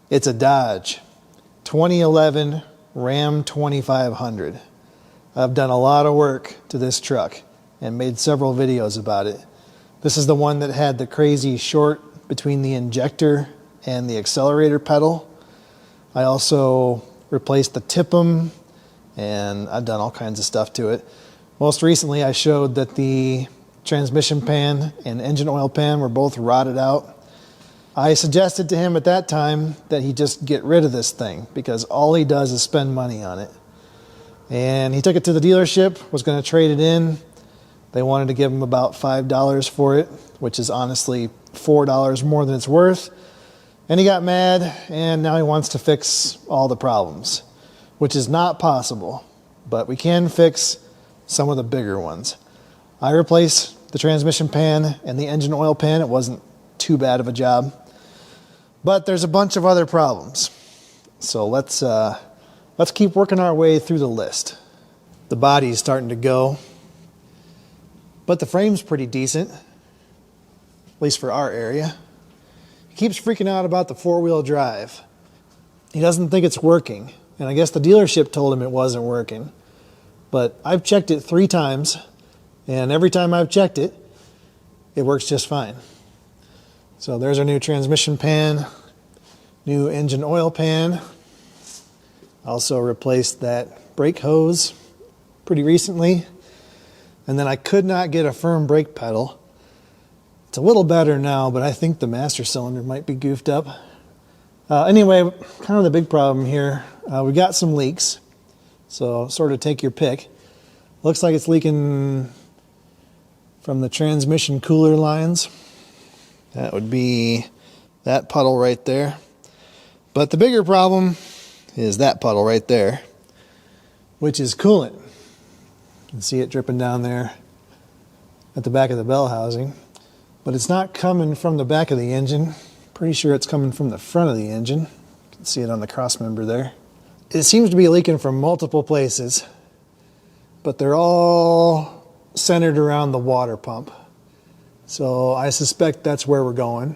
It's a Dodge 2011 Ram 2500. I've done a lot of work to this truck and made several videos about it. This is the one that had the crazy short between the injector and the accelerator pedal. I also replaced the TIPM, and I've done all kinds of stuff to it. Most recently I showed that the transmission pan and engine oil pan were both rotted out. I suggested to him at that time that he just get rid of this thing because all he does is spend money on it. And he took it to the dealership, was going to trade it in. They wanted to give him about $5 for it, which is honestly $4 more than it's worth. And he got mad, and now he wants to fix all the problems, which is not possible, but we can fix some of the bigger ones. I replaced the transmission pan and the engine oil pan. It wasn't too bad of a job, but there's a bunch of other problems. So let's keep working our way through the list. The body's starting to go, but the frame's pretty decent, at least for our area. He keeps freaking out about the four-wheel drive. He doesn't think it's working, and I guess the dealership told him it wasn't working. But I've checked it 3 times, and every time I've checked it, it works just fine. So there's our new transmission pan, new engine oil pan. Also replaced that brake hose pretty recently. And then I could not get a firm brake pedal. It's a little better now, but I think the master cylinder might be goofed up. Anyway, kind of the big problem here, we got some leaks. So sort of take your pick. Looks like it's leaking from the transmission cooler lines. That would be that puddle right there. But the bigger problem is that puddle right there, which is coolant. You can see it dripping down there at the back of the bell housing. But it's not coming from the back of the engine. Pretty sure it's coming from the front of the engine. You can see it on the cross member there. It seems to be leaking from multiple places, but they're all centered around the water pump. So I suspect that's where we're going.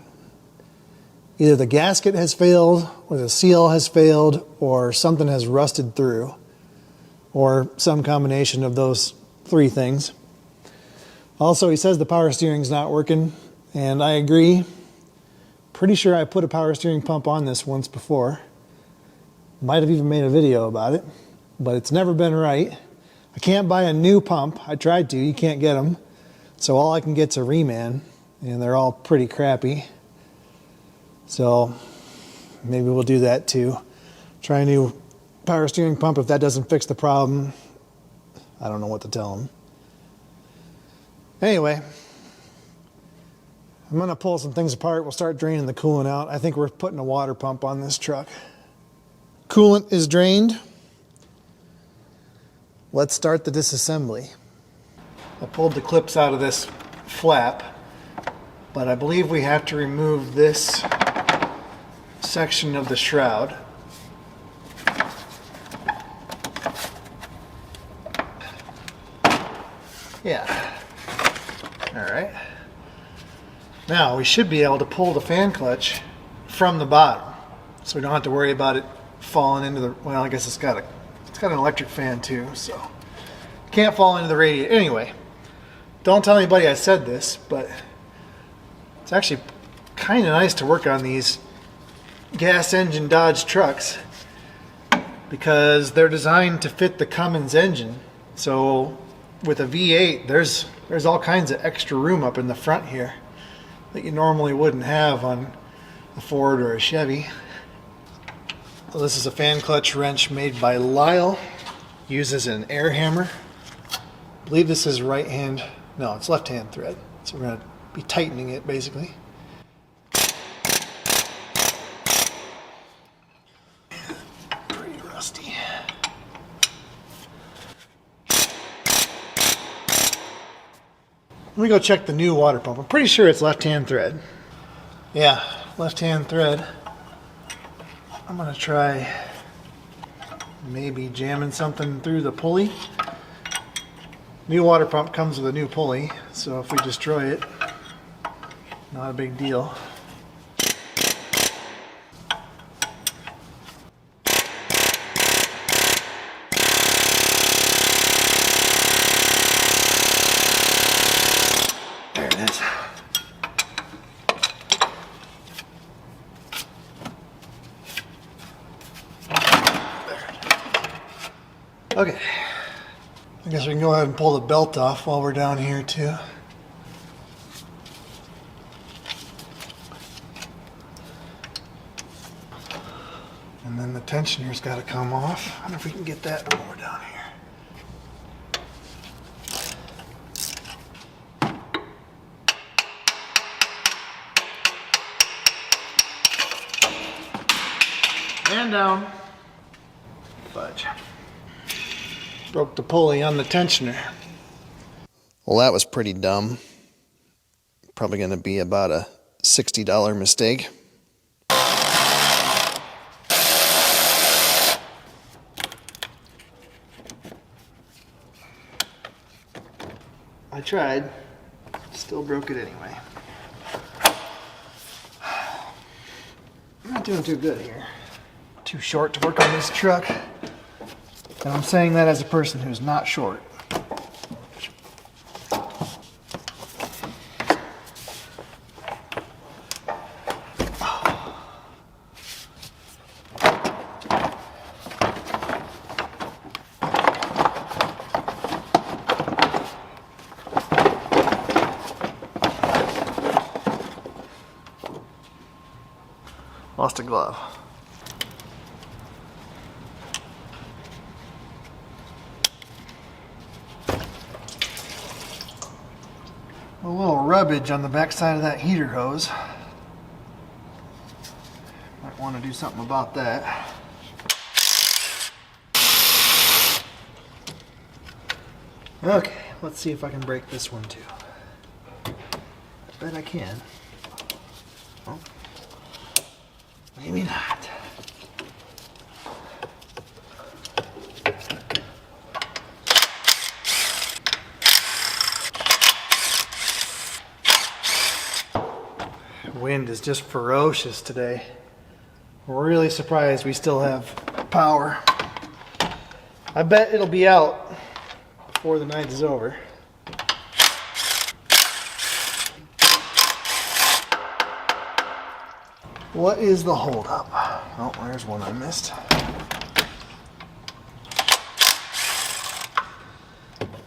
Either the gasket has failed, or the seal has failed, or something has rusted through, or some combination of those 3 things. Also, he says the power steering's not working, and I agree. Pretty sure I put a power steering pump on this once before. Might have even made a video about it, but it's never been right. I can't buy a new pump. I tried to, you can't get them. So all I can get's a reman, and they're all pretty crappy. So maybe we'll do that too. Try a new power steering pump. If that doesn't fix the problem, I don't know what to tell them. Anyway, I'm gonna pull some things apart. We'll start draining the coolant out. I think we're putting a water pump on this truck. Coolant is drained. Let's start the disassembly. I pulled the clips out of this flap, but I believe we have to remove this section of the shroud. Yeah. All right. Now we should be able to pull the fan clutch from the bottom, so we don't have to worry about it falling into the, well, I guess it's got an electric fan too, so it can't fall into the radiator. Anyway, don't tell anybody I said this, but it's actually kind of nice to work on these gas engine Dodge trucks because they're designed to fit the Cummins engine. So with a V8, there's all kinds of extra room up in the front here that you normally wouldn't have on a Ford or a Chevy. Well, this is a fan clutch wrench made by Lyle. Uses an air hammer. I believe this is right hand, no, it's left hand thread. So we're gonna be tightening it basically. Pretty rusty. Let me go check the new water pump. I'm pretty sure it's left hand thread. Yeah, left hand thread. I'm gonna try maybe jamming something through the pulley. New water pump comes with a new pulley, so if we destroy it, not a big deal. Okay, I guess we can go ahead and pull the belt off while we're down here too. And then the tensioner's got to come off. I wonder if we can get that while we're down here. And down. Fudge. Broke the pulley on the tensioner. Well, that was pretty dumb. Probably going to be about a $60 mistake. I tried. Still broke it anyway. I'm not doing too good here. Too short to work on this truck. And I'm saying that as a person who's not short. Lost a glove. A little rubbage on the back side of that heater hose. Might want to do something about that. Okay, let's see if I can break this one too. I bet I can. Oh. Maybe not. Wind is just ferocious today. We're really surprised we still have power. I bet it'll be out before the night is over. What is the holdup? Oh, there's one I missed.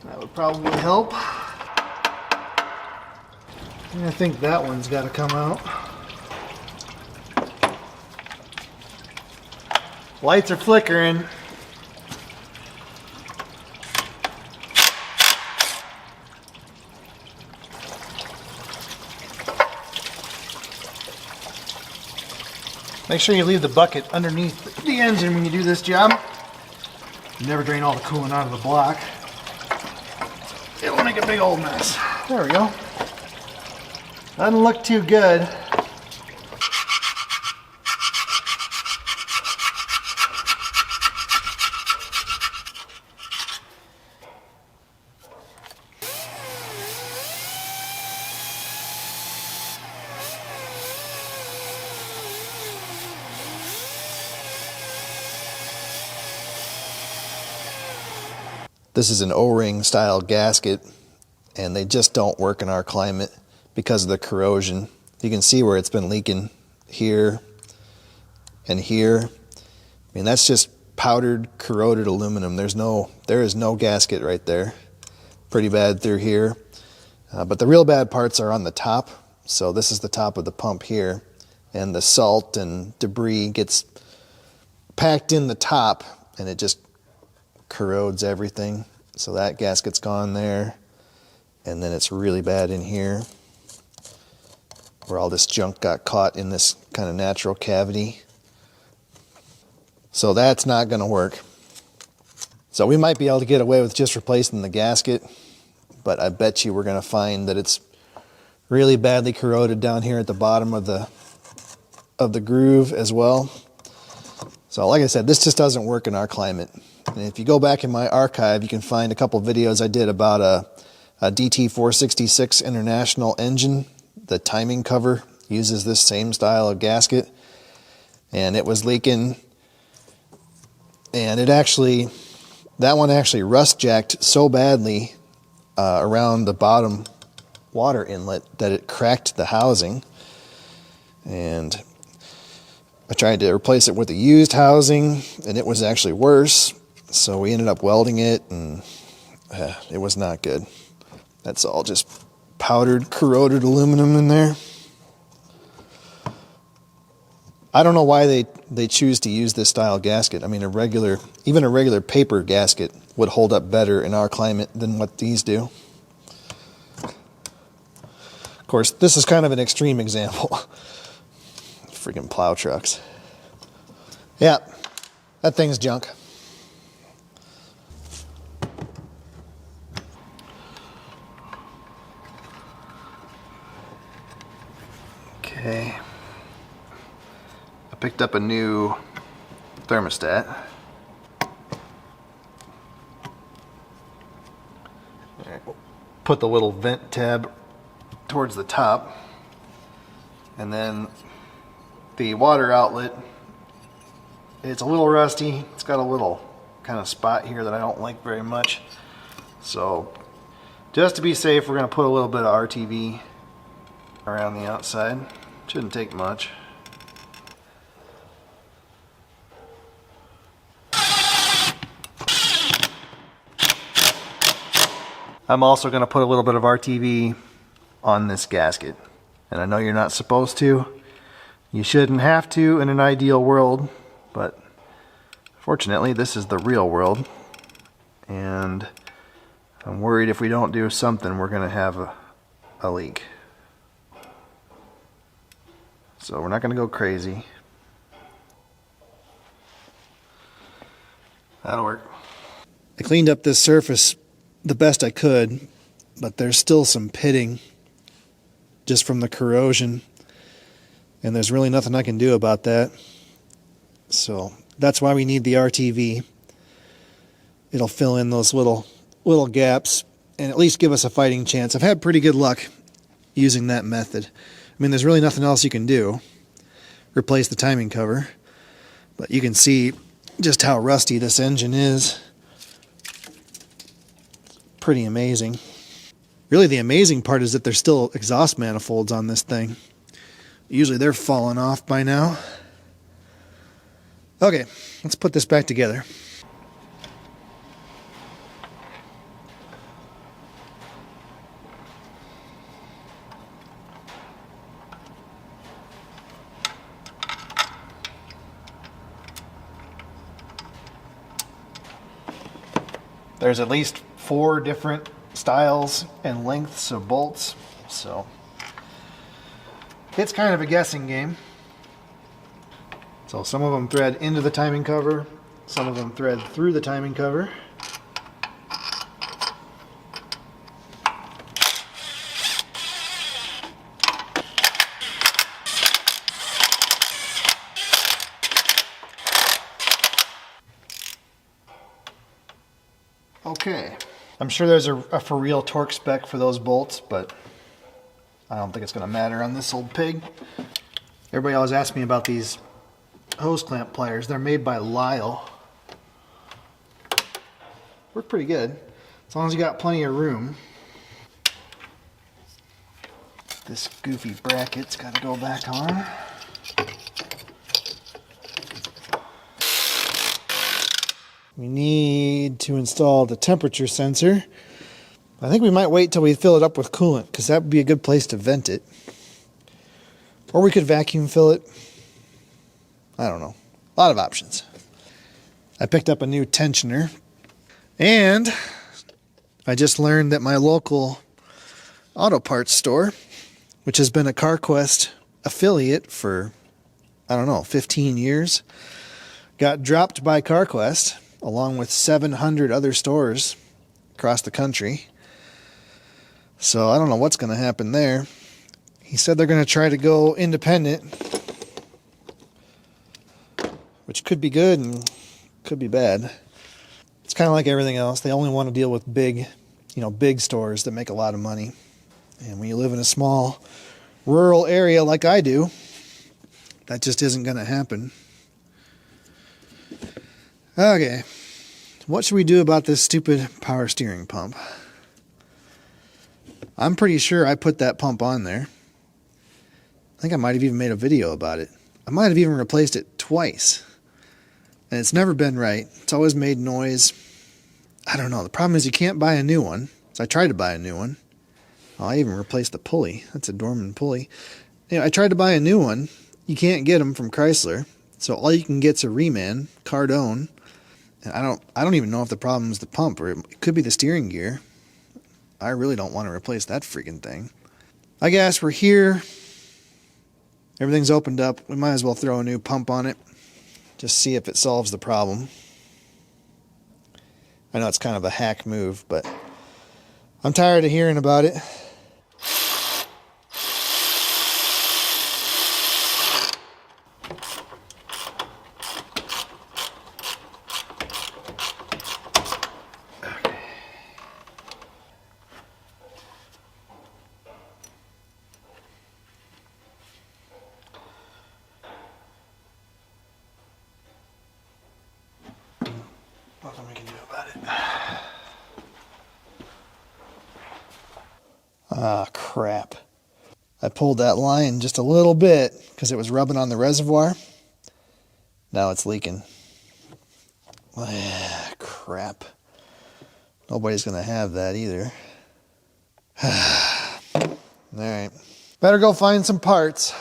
That would probably help. I think that one's got to come out. Lights are flickering. Make sure you leave the bucket underneath the engine when you do this job. You never drain all the coolant out of the block. It will make a big old mess. There we go. Doesn't look too good. This is an O-ring style gasket, and they just don't work in our climate because of the corrosion. You can see where it's been leaking here and here. I mean, that's just powdered, corroded aluminum. There is no gasket right there. Pretty bad through here. But the real bad parts are on the top. So this is the top of the pump here, and the salt and debris gets packed in the top, and it just corrodes everything. So that gasket's gone there, and then it's really bad in here where all this junk got caught in this kind of natural cavity. So that's not going to work. So we might be able to get away with just replacing the gasket, but I bet you we're going to find that it's really badly corroded down here at the bottom of the groove as well. So like I said, this just doesn't work in our climate. And if you go back in my archive, you can find a couple videos I did about a DT466 International engine. The timing cover uses this same style of gasket, and it was leaking, and that one actually rust jacked so badly around the bottom water inlet that it cracked the housing. And I tried to replace it with a used housing, and it was actually worse. So we ended up welding it, and it was not good. That's all just powdered, corroded aluminum in there. I don't know why they choose to use this style gasket. I mean, even a regular paper gasket would hold up better in our climate than what these do. Of course, this is kind of an extreme example. Freaking plow trucks. Yeah, that thing's junk. Okay. I picked up a new thermostat. Put the little vent tab towards the top, and then the water outlet, it's a little rusty. It's got a little kind of spot here that I don't like very much. So just to be safe, we're going to put a little bit of RTV around the outside. Shouldn't take much. I'm also going to put a little bit of RTV on this gasket. And I know you're not supposed to. You shouldn't have to in an ideal world, but fortunately this is the real world. And I'm worried if we don't do something, we're going to have a leak. So we're not going to go crazy. That'll work. I cleaned up this surface the best I could, but there's still some pitting just from the corrosion, and there's really nothing I can do about that. So that's why we need the RTV. It'll fill in those little gaps and at least give us a fighting chance. I've had pretty good luck using that method. I mean, there's really nothing else you can do. Replace the timing cover, but you can see just how rusty this engine is. Pretty amazing. Really, the amazing part is that there's still exhaust manifolds on this thing. Usually they're falling off by now. Okay, let's put this back together. There's at least 4 different styles and lengths of bolts, so it's kind of a guessing game. So some of them thread into the timing cover, some of them thread through the timing cover. Okay, I'm sure there's a for real torque spec for those bolts, but I don't think it's going to matter on this old pig. Everybody always asks me about these hose clamp pliers. They're made by Lyle. Work pretty good, as long as you got plenty of room. This goofy bracket's got to go back on. We need to install the temperature sensor. I think we might wait till we fill it up with coolant, because that would be a good place to vent it. Or we could vacuum fill it. I don't know. A lot of options. I picked up a new tensioner. And I just learned that my local auto parts store, which has been a CarQuest affiliate for, I don't know, 15 years, got dropped by CarQuest along with 700 other stores across the country. So I don't know what's going to happen there. He said they're going to try to go independent, which could be good and could be bad. It's kind of like everything else. They only want to deal with big stores that make a lot of money. And when you live in a small rural area like I do, that just isn't going to happen. Okay, what should we do about this stupid power steering pump? I'm pretty sure I put that pump on there. I think I might have even made a video about it. I might have even replaced it twice. and it's never been right. It's always made noise. I don't know. The problem is you can't buy a new one. So I tried to buy a new one. Oh, I even replaced the pulley. That's a Dorman pulley. I tried to buy a new one. You can't get them from Chrysler. So all you can get's a Reman, Cardone. And I don't even know if the problem is the pump, or it could be the steering gear. I really don't want to replace that freaking thing. I guess we're here. Everything's opened up. We might as well throw a new pump on it. Just see if it solves the problem. I know it's kind of a hack move, but I'm tired of hearing about it. Nothing we can do about it. Ah, crap. I pulled that line just a little bit because it was rubbing on the reservoir. Now it's leaking. Ah, crap. Nobody's going to have that either. Alright. Better go find some parts.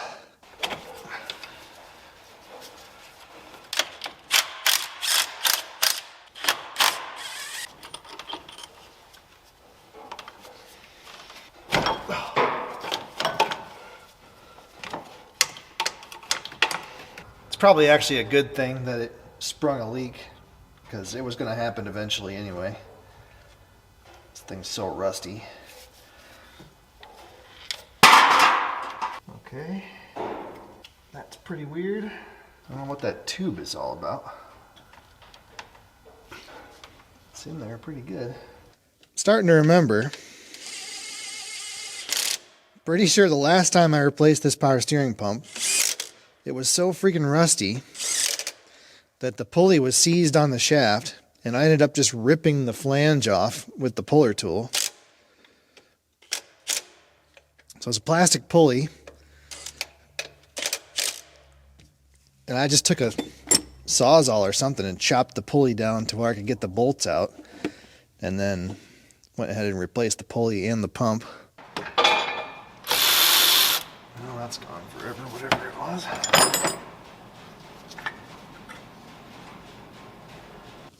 Probably actually a good thing that it sprung a leak, because it was going to happen eventually anyway. This thing's so rusty. Okay, that's pretty weird. I don't know what that tube is all about. It's in there pretty good. Starting to remember. Pretty sure the last time I replaced this power steering pump, it was so freaking rusty that the pulley was seized on the shaft, and I ended up just ripping the flange off with the puller tool. So it's a plastic pulley, and I just took a Sawzall or something and chopped the pulley down to where I could get the bolts out, and then went ahead and replaced the pulley and the pump. Well, that's gone forever, whatever it was.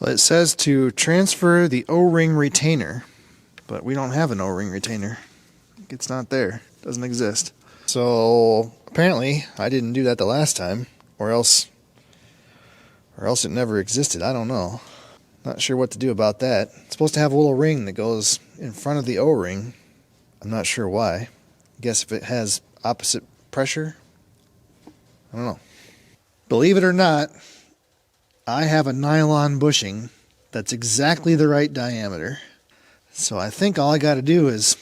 Well, it says to transfer the O-ring retainer, but we don't have an O-ring retainer. It's not there. It doesn't exist. So apparently I didn't do that the last time, or else it never existed. I don't know. Not sure what to do about that. It's supposed to have a little ring that goes in front of the O-ring. I'm not sure why. I guess if it has opposite pressure, I don't know. Believe it or not, I have a nylon bushing that's exactly the right diameter. So I think all I got to do is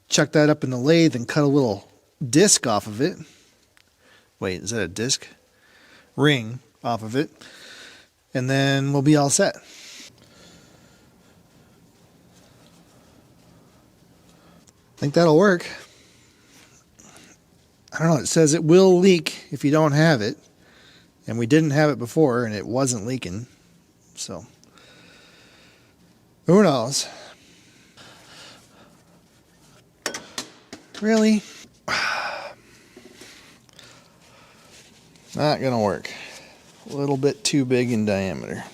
chuck that up in the lathe and cut a little disc off of it. Wait, is that a disc? Ring off of it. And then we'll be all set. I think that'll work. I don't know, it says it will leak if you don't have it. And we didn't have it before, and it wasn't leaking. So, who knows? Really? Not gonna work. A little bit too big in diameter.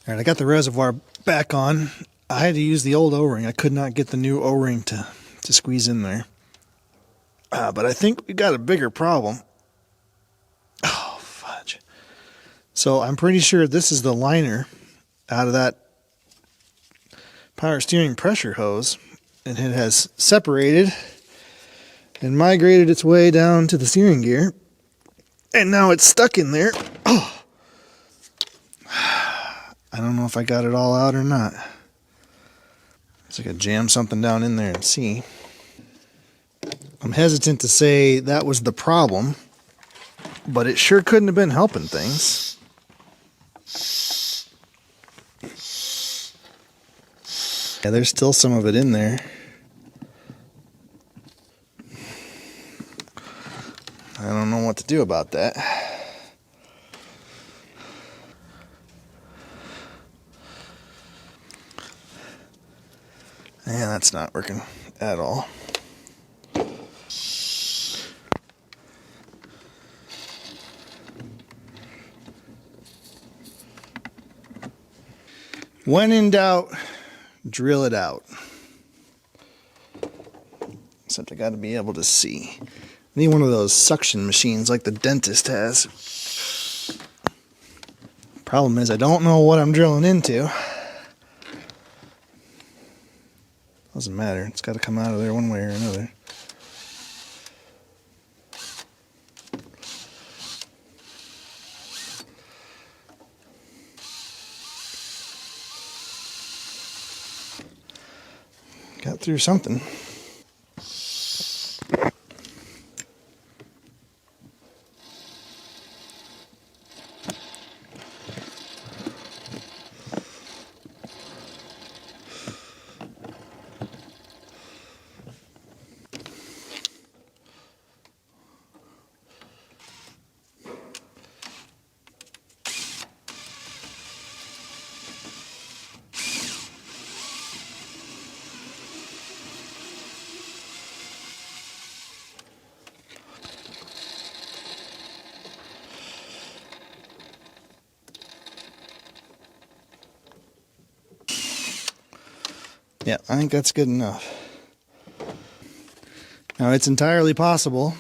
Alright, I got the reservoir back on. I had to use the old O-ring. I could not get the new O-ring to squeeze in there. But I think we got a bigger problem. Oh, fudge. So I'm pretty sure this is the liner out of that power steering pressure hose. And it has separated and migrated its way down to the steering gear. And now it's stuck in there. Oh. I don't know if I got it all out or not. So I could jam something down in there and see. I'm hesitant to say that was the problem, but it sure couldn't have been helping things. Yeah, there's still some of it in there. I don't know what to do about that. And that's not working at all. When in doubt, drill it out. Except I got to be able to see. I need one of those suction machines like the dentist has. Problem is I don't know what I'm drilling into. Doesn't matter. It's got to come out of there one way or another. Got through something. Yeah, I think that's good enough. Now, it's entirely possible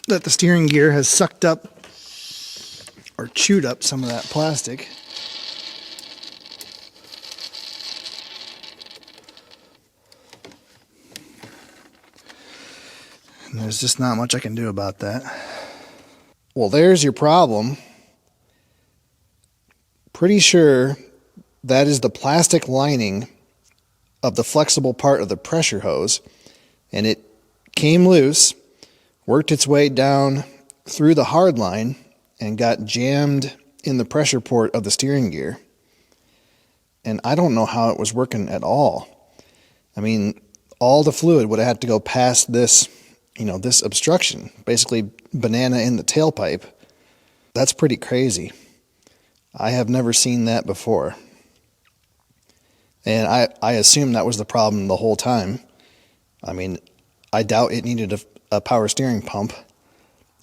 that the steering gear has sucked up or chewed up some of that plastic. And there's just not much I can do about that. Well, there's your problem. Pretty sure that is the plastic lining of the flexible part of the pressure hose, and it came loose, worked its way down through the hard line, and got jammed in the pressure port of the steering gear. And I don't know how it was working at all. I mean, all the fluid would have had to go past this, this obstruction, basically banana in the tailpipe. That's pretty crazy. I have never seen that before. And I assume that was the problem the whole time. I mean, I doubt it needed a power steering pump.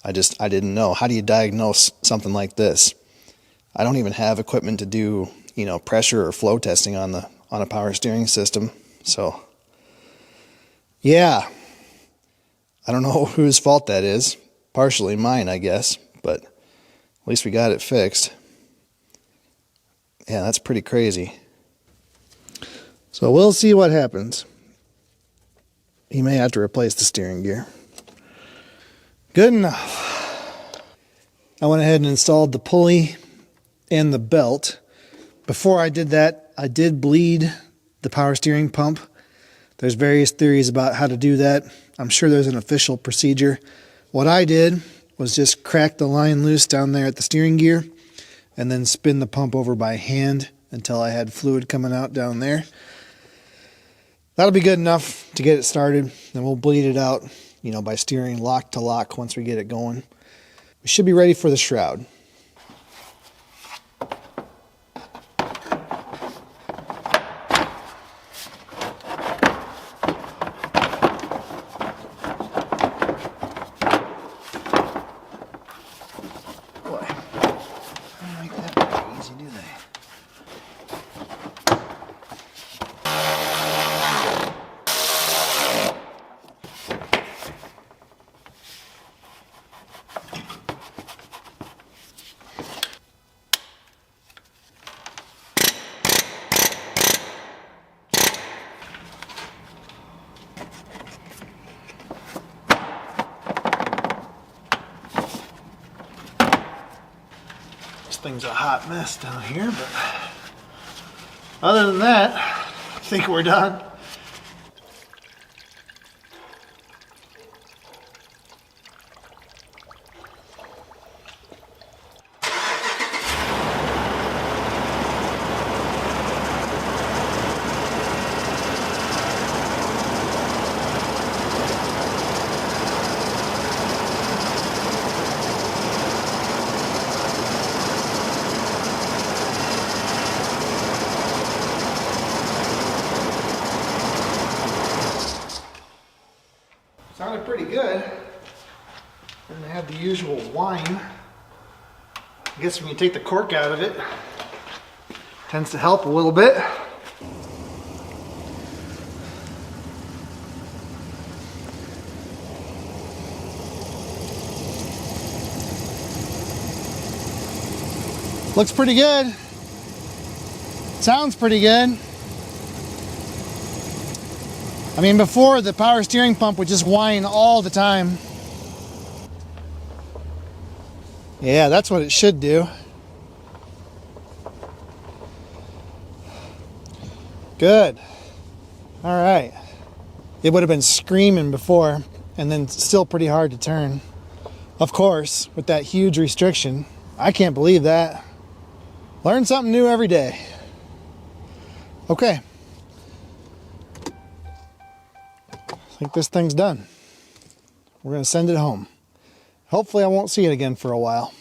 I didn't know. How do you diagnose something like this? I don't even have equipment to do, pressure or flow testing on a power steering system. So, yeah. I don't know whose fault that is. Partially mine, I guess. But at least we got it fixed. Yeah, that's pretty crazy. So we'll see what happens. He may have to replace the steering gear. Good enough. I went ahead and installed the pulley and the belt. Before I did that, I did bleed the power steering pump. There's various theories about how to do that. I'm sure there's an official procedure. What I did was just crack the line loose down there at the steering gear and then spin the pump over by hand until I had fluid coming out down there. That'll be good enough to get it started. Then we'll bleed it out, by steering lock to lock once we get it going. We should be ready for the shroud. Boy, I don't make that very easy, do they? This thing's a hot mess down here, but other than that, I think we're done. usual whine. I guess when you take the cork out of it, tends to help a little bit. Looks pretty good. Sounds pretty good. I mean, before the power steering pump would just whine all the time. Yeah, that's what it should do. Good. All right. It would have been screaming before, and then still pretty hard to turn. Of course, with that huge restriction. I can't believe that. Learn something new every day. Okay. I think this thing's done. We're going to send it home. Hopefully I won't see it again for a while.